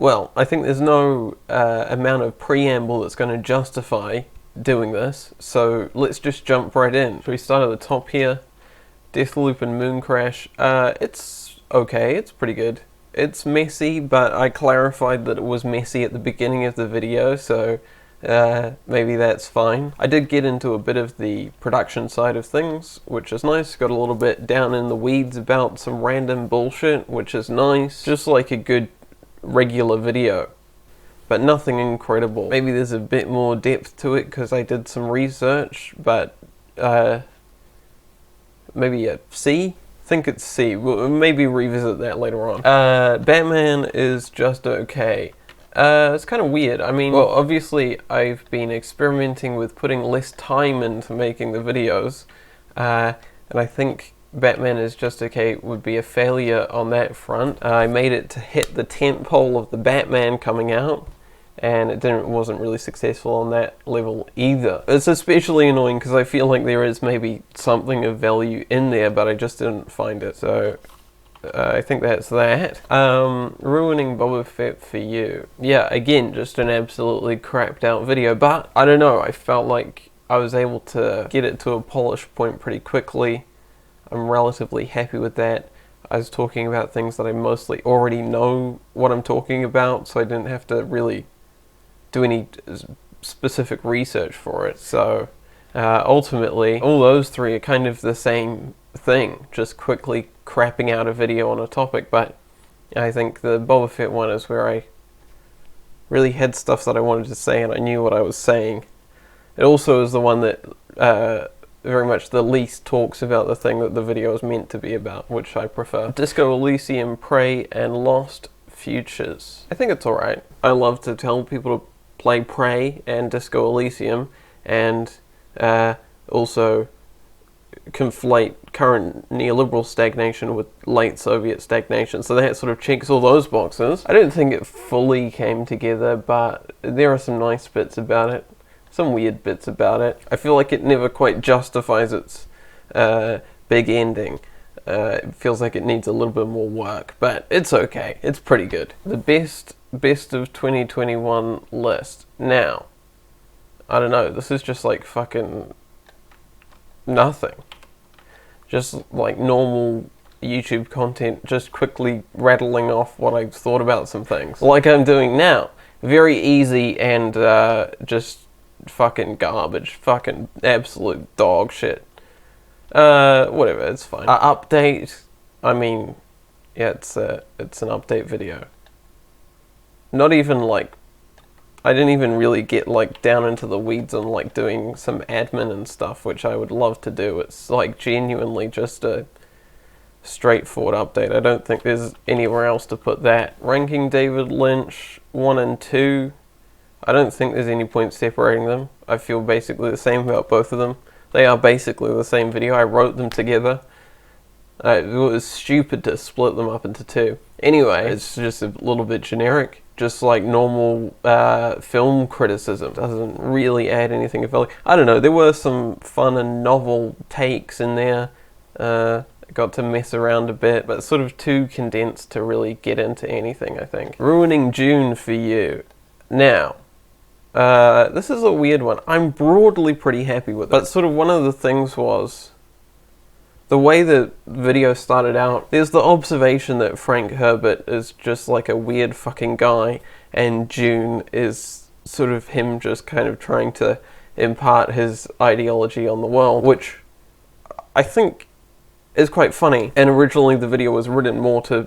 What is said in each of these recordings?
Well, I think there's no amount of preamble that's going to justify doing this, so let's just jump right in. So we start at the top here. Deathloop and Moon Crash. It's okay, it's pretty good. It's messy, but I clarified that it was messy at the beginning of the video, so maybe that's fine. I did get into a bit of the production side of things, which is nice. Got a little bit down in the weeds about some random bullshit, which is nice. Just like a good regular video, but nothing incredible. Maybe there's a bit more depth to it because I did some research, but maybe a C? I think it's C. We'll maybe revisit that later on. Batman is just okay. It's kind of weird. I mean, well, obviously I've been experimenting with putting less time into making the videos, and I think Batman is just okay would be a failure on that front. I made it to hit the tentpole of the Batman coming out, and it wasn't really successful on that level either. It's especially annoying because I feel like there is maybe something of value in there, but I just didn't find it. So I think that's that. Ruining Boba Fett for you. Yeah, again, just an absolutely crapped out video, but I don't know, I felt like I was able to get it to a polished point pretty quickly. I'm relatively happy with that. I was talking about things that I mostly already know what I'm talking about, so I didn't have to really do any specific research for it. So ultimately, all those three are kind of the same thing, just quickly crapping out a video on a topic, but I think the Boba Fett one is where I really had stuff that I wanted to say and I knew what I was saying. It also is the one that very much the least talks about the thing that the video is meant to be about, which I prefer. Disco Elysium, Prey, and Lost Futures. I think it's alright. I love to tell people to play Prey and Disco Elysium, and also conflate current neoliberal stagnation with late Soviet stagnation, so that sort of checks all those boxes. I don't think it fully came together, but there are some nice bits about it, some weird bits about it. I feel like it never quite justifies its big ending. It feels like it needs a little bit more work, but it's okay. It's pretty good. The best of 2021 list. Now, I don't know, this is just like fucking nothing. Just like normal YouTube content, just quickly rattling off what I've thought about some things. Like I'm doing now. Very easy and just fucking garbage. Fucking absolute dog shit. Whatever, it's fine. Update, I mean, yeah, it's an update video. Not even like, I didn't even really get like down into the weeds on like doing some admin and stuff, which I would love to do. It's like genuinely just a straightforward update. I don't think there's anywhere else to put that. Ranking David Lynch 1 and 2. I don't think there's any point separating them. I feel basically the same about both of them. They are basically the same video. I wrote them together. It was stupid to split them up into two. Anyway, it's just a little bit generic. Just like normal film criticism. Doesn't really add anything of value. I don't know, there were some fun and novel takes in there. Got to mess around a bit, but sort of too condensed to really get into anything, I think. Ruining June for you. Now, this is a weird one. I'm broadly pretty happy with it. But sort of one of the things was the way the video started out. There's the observation that Frank Herbert is just like a weird fucking guy, and June is sort of him just kind of trying to impart his ideology on the world, which I think is quite funny. And originally the video was written more to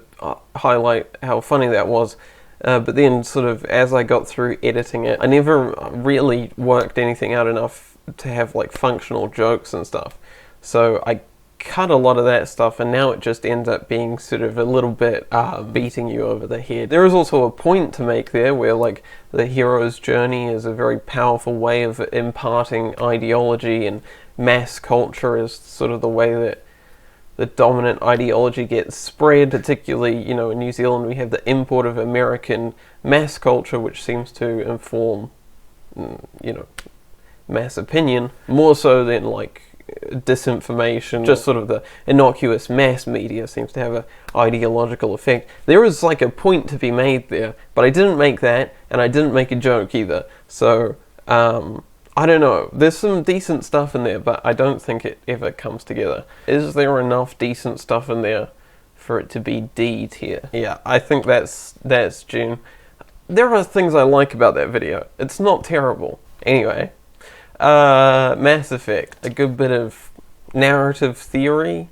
highlight how funny that was. But then sort of as I got through editing it, I never really worked anything out enough to have like functional jokes and stuff. So I cut a lot of that stuff, and now it just ends up being sort of a little bit beating you over the head. There is also a point to make there where like the hero's journey is a very powerful way of imparting ideology, and mass culture is sort of the way that the dominant ideology gets spread. Particularly, you know, in New Zealand we have the import of American mass culture, which seems to inform, you know, mass opinion more so than like disinformation, just sort of the innocuous mass media seems to have an ideological effect. There is like a point to be made there, but I didn't make that, and I didn't make a joke either. So, I don't know. There's some decent stuff in there, but I don't think it ever comes together. Is there enough decent stuff in there for it to be D tier? Yeah, I think that's June. There are things I like about that video. It's not terrible. Anyway, Mass Effect. A good bit of narrative theory,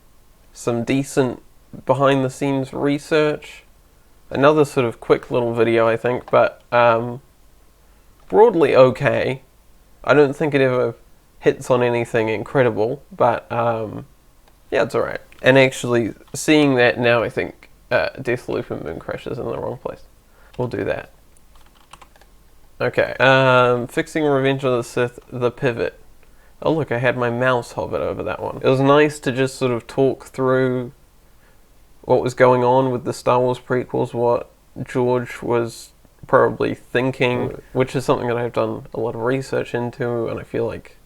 some decent behind-the-scenes research. Another sort of quick little video, I think, but broadly okay. I don't think it ever hits on anything incredible, but yeah, it's alright. And actually, seeing that now, I think Deathloop and Moon Crash is in the wrong place. We'll do that. Okay, fixing Revenge of the Sith, the pivot. Oh look, I had my mouse hovered over that one. It was nice to just sort of talk through what was going on with the Star Wars prequels, what George was probably thinking, which is something that I've done a lot of research into, and I feel like,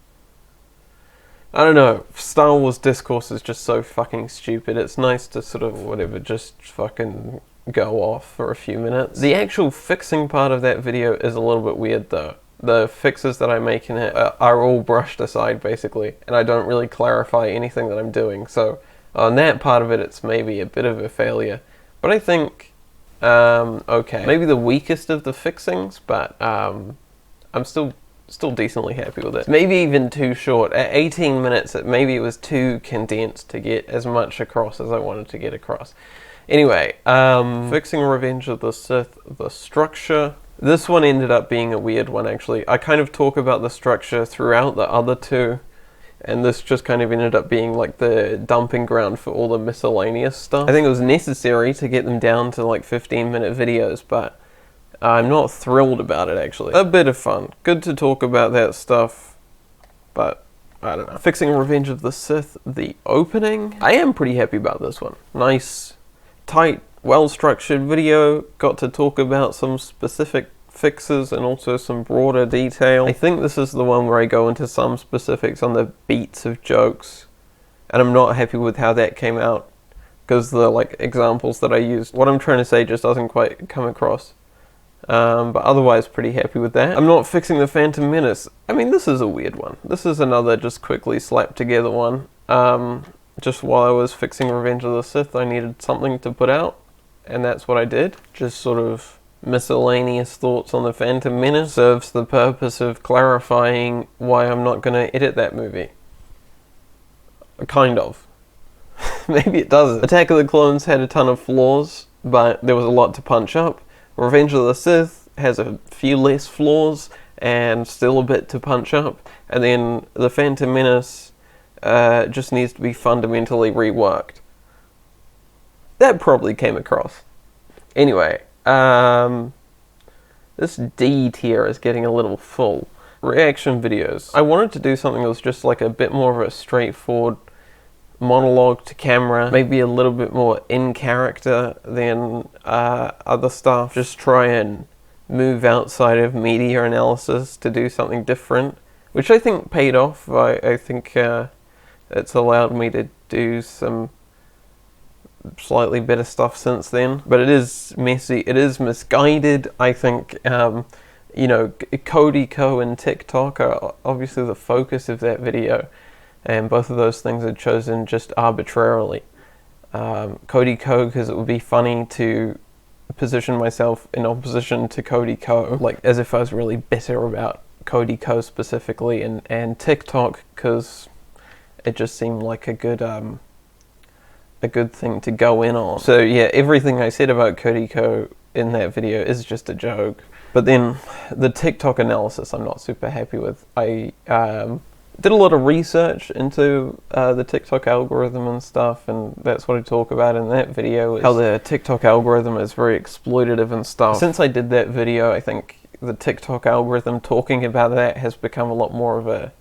I don't know, Star Wars discourse is just so fucking stupid. It's nice to sort of, whatever, just fucking go off for a few minutes. The actual fixing part of that video is a little bit weird though. The fixes that I make in it are all brushed aside basically, and I don't really clarify anything that I'm doing, so on that part of it it's maybe a bit of a failure. But I think, okay. Maybe the weakest of the fixings, but I'm still decently happy with it. Maybe even too short. At 18 minutes, maybe it was too condensed to get as much across as I wanted to get across. Anyway, fixing Revenge of the Sith, the structure. This one ended up being a weird one, actually. I kind of talk about the structure throughout the other two, and this just kind of ended up being like the dumping ground for all the miscellaneous stuff. I think it was necessary to get them down to like 15-minute videos, but I'm not thrilled about it, actually. A bit of fun. Good to talk about that stuff, but I don't know. Fixing Revenge of the Sith, the opening. I am pretty happy about this one. Nice, tight, well-structured video. Got to talk about some specific fixes and also some broader detail. I think this is the one where I go into some specifics on the beats of jokes, and I'm not happy with how that came out because the like examples that I used, what I'm trying to say just doesn't quite come across. But otherwise pretty happy with that. I'm not fixing the Phantom Menace. I mean, this is a weird one. This is another just quickly slapped together one. Just while I was fixing Revenge of the Sith, I needed something to put out, and that's what I did. Just sort of miscellaneous thoughts on the Phantom Menace. Serves the purpose of clarifying why I'm not going to edit that movie. Kind of. Maybe it doesn't. Attack of the Clones had a ton of flaws, but there was a lot to punch up. Revenge of the Sith has a few less flaws and still a bit to punch up. And then the Phantom Menace just needs to be fundamentally reworked. That probably came across. Anyway, this D tier is getting a little full. Reaction videos. I wanted to do something that was just like a bit more of a straightforward monologue to camera, maybe a little bit more in character than other stuff. Just try and move outside of media analysis to do something different, which I think paid off. I think it's allowed me to do some slightly better stuff since then, but it is messy, it is misguided. I think you know, Cody Co and TikTok are obviously the focus of that video, and both of those things are chosen just arbitrarily. Cody Co, because it would be funny to position myself in opposition to Cody Co, like as if I was really bitter about Cody Co specifically, and TikTok because it just seemed like a good thing to go in on. So yeah, everything I said about Cody Co in that video is just a joke. But then the TikTok analysis I'm not super happy with. I did a lot of research into the TikTok algorithm and stuff, and that's what I talk about in that video, is how the TikTok algorithm is very exploitative and stuff. Since I did that video, I think the TikTok algorithm, talking about that has become a lot more of a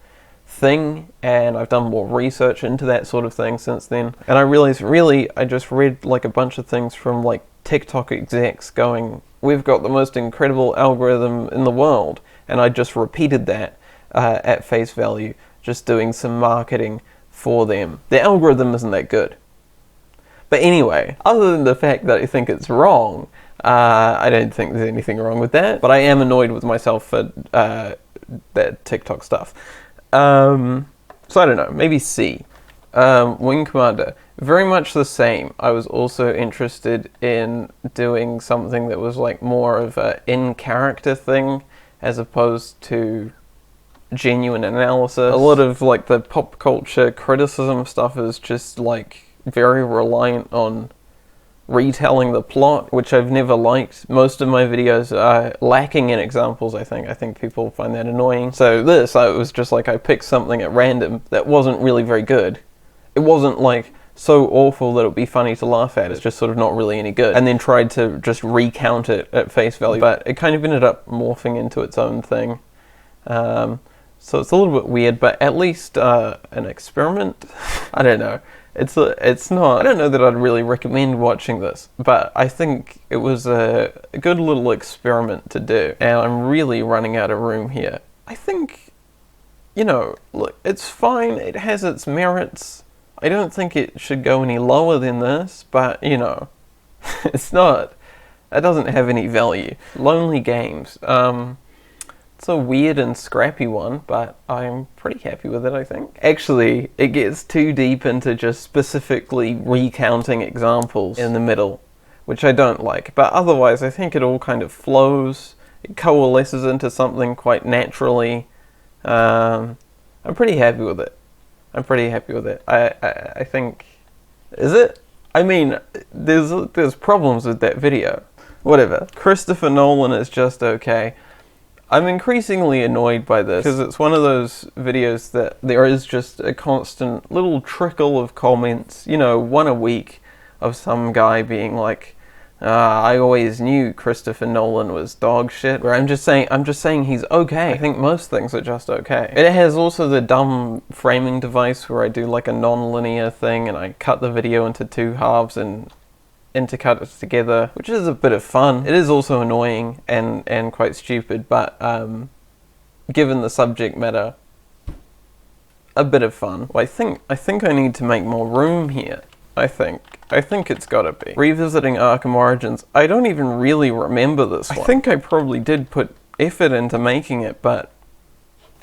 thing, and I've done more research into that sort of thing since then. And I realized, really, I just read like a bunch of things from like TikTok execs going, we've got the most incredible algorithm in the world, and I just repeated that at face value, just doing some marketing for them. The algorithm isn't that good. But anyway, other than the fact that I think it's wrong, I don't think there's anything wrong with that. But I am annoyed with myself for that TikTok stuff. So I don't know, maybe C. Wing Commander, very much the same. I was also interested in doing something that was like more of a in-character thing as opposed to genuine analysis. A lot of like the pop culture criticism stuff is just like very reliant on retelling the plot, which I've never liked. Most of my videos are lacking in examples, I think. I think people find that annoying. So this, I was just like, I picked something at random that wasn't really very good. It wasn't like so awful that it would be funny to laugh at. It's just sort of not really any good. And then tried to just recount it at face value. But it kind of ended up morphing into its own thing. So it's a little bit weird, but at least an experiment. I don't know. It's not. I don't know that I'd really recommend watching this, but I think it was a good little experiment to do. And I'm really running out of room here. I think, you know, look, it's fine. It has its merits. I don't think it should go any lower than this, but you know, it's not. It doesn't have any value. Lonely Games. It's a weird and scrappy one, but I'm pretty happy with it, I think. Actually, it gets too deep into just specifically recounting examples in the middle, which I don't like. But otherwise, I think it all kind of flows. It coalesces into something quite naturally. I'm pretty happy with it. I think... Is it? I mean, there's problems with that video. Whatever. Christopher Nolan is just okay. I'm increasingly annoyed by this because it's one of those videos that there is just a constant little trickle of comments, you know, one a week of some guy being like, I always knew Christopher Nolan was dog shit. Where I'm just saying he's okay. I think most things are just okay. It has also the dumb framing device where I do like a non-linear thing and I cut the video into two halves and intercut it together, which is a bit of fun. It is also annoying and quite stupid, but given the subject matter, a bit of fun. Well, I think I need to make more room here. I think it's gotta be. Revisiting Arkham Origins, I don't even really remember this one. I think I probably did put effort into making it, but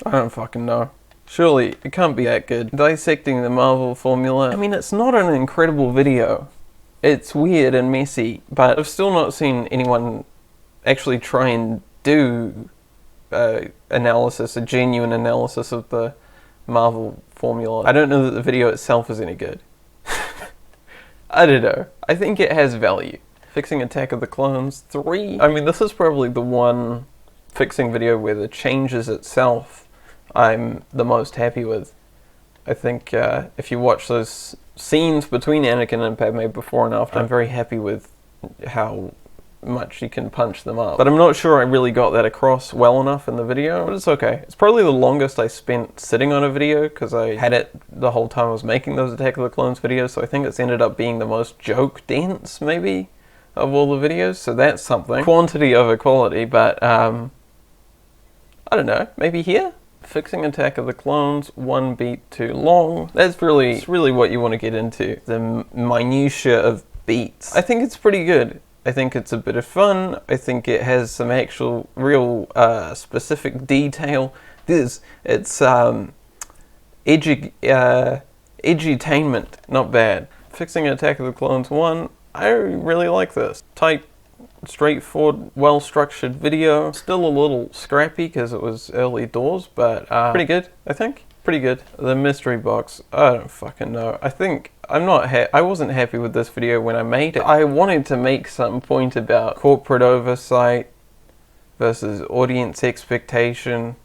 I don't fucking know. Surely, it can't be that good. Dissecting the Marvel formula. I mean, it's not an incredible video. It's weird and messy, but I've still not seen anyone actually try and do analysis, a genuine analysis of the Marvel formula. I don't know that the video itself is any good. I don't know. I think it has value. Fixing Attack of the Clones 3. I mean, this is probably the one fixing video where the changes itself I'm the most happy with. I think if you watch those scenes between Anakin and Padme before and after, I'm very happy with how much you can punch them up. But I'm not sure I really got that across well enough in the video, but it's okay. It's probably the longest I spent sitting on a video because I had it the whole time I was making those Attack of the Clones videos, so I think it's ended up being the most joke-dense, maybe, of all the videos, so that's something. Quantity over quality, but I don't know, maybe here? Fixing Attack of the Clones, one beat too long. That's really what you want to get into. The minutiae of beats. I think it's pretty good. I think it's a bit of fun. I think it has some actual, real, specific detail. It's edutainment, not bad. Fixing Attack of the Clones 1, I really like this. Tight, straightforward, well-structured video. Still a little scrappy because it was early doors, but pretty good, I think. Pretty good. The mystery box, I don't fucking know. I wasn't happy with this video when I made it. I wanted to make some point about corporate oversight versus audience expectation,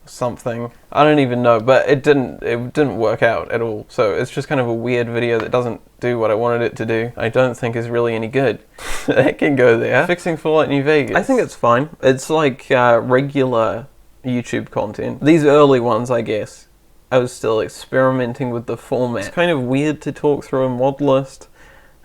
something. I don't even know, but it didn't work out at all. So it's just kind of a weird video that doesn't do what I wanted it to do. I don't think is really any good. That can go there. Fixing Fallout New Vegas. I think it's fine. It's like regular YouTube content. These early ones, I guess. I was still experimenting with the format. It's kind of weird to talk through a mod list.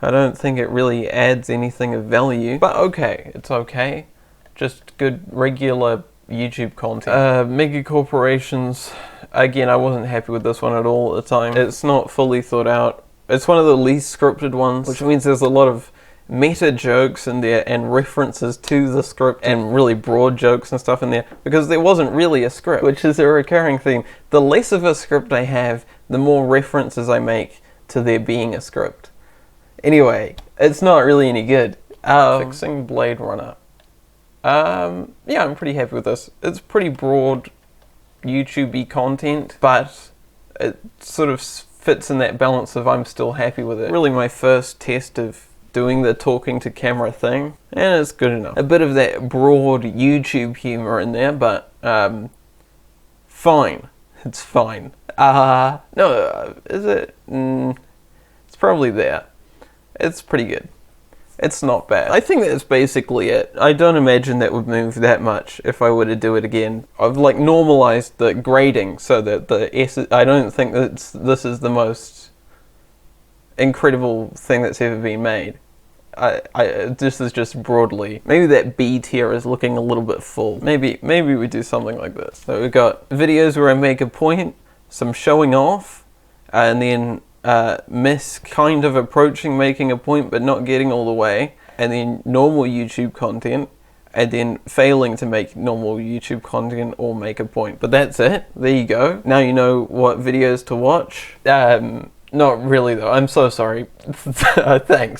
I don't think it really adds anything of value. But okay, it's okay. Just good regular YouTube content. Mega corporations, again, I wasn't happy with this one at all at the time. It's not fully thought out. It's one of the least scripted ones, which means there's a lot of meta jokes in there and references to the script and really broad jokes and stuff in there, because there wasn't really a script, which is a recurring theme. The less of a script I have, the more references I make to there being a script. Anyway, it's not really any good. Fixing Blade Runner. Yeah, I'm pretty happy with this. It's pretty broad YouTube-y content, but it sort of fits in that balance of I'm still happy with it. Really my first test of doing the talking to camera thing, and it's good enough. A bit of that broad YouTube humor in there, but fine. It's fine. No, is it? It's probably there. It's pretty good. It's not bad. I think that's basically it. I don't imagine that would move that much if I were to do it again. I've like normalized the grading so that I don't think that this is the most incredible thing that's ever been made. This is just broadly. Maybe that B tier is looking a little bit full. Maybe we do something like this. So we've got videos where I make a point, some showing off, and then miss kind of approaching making a point but not getting all the way, and then normal YouTube content, and then failing to make normal YouTube content or make a point. But that's it. There you go. Now you know what videos to watch. Not really though. I'm so sorry. Thanks.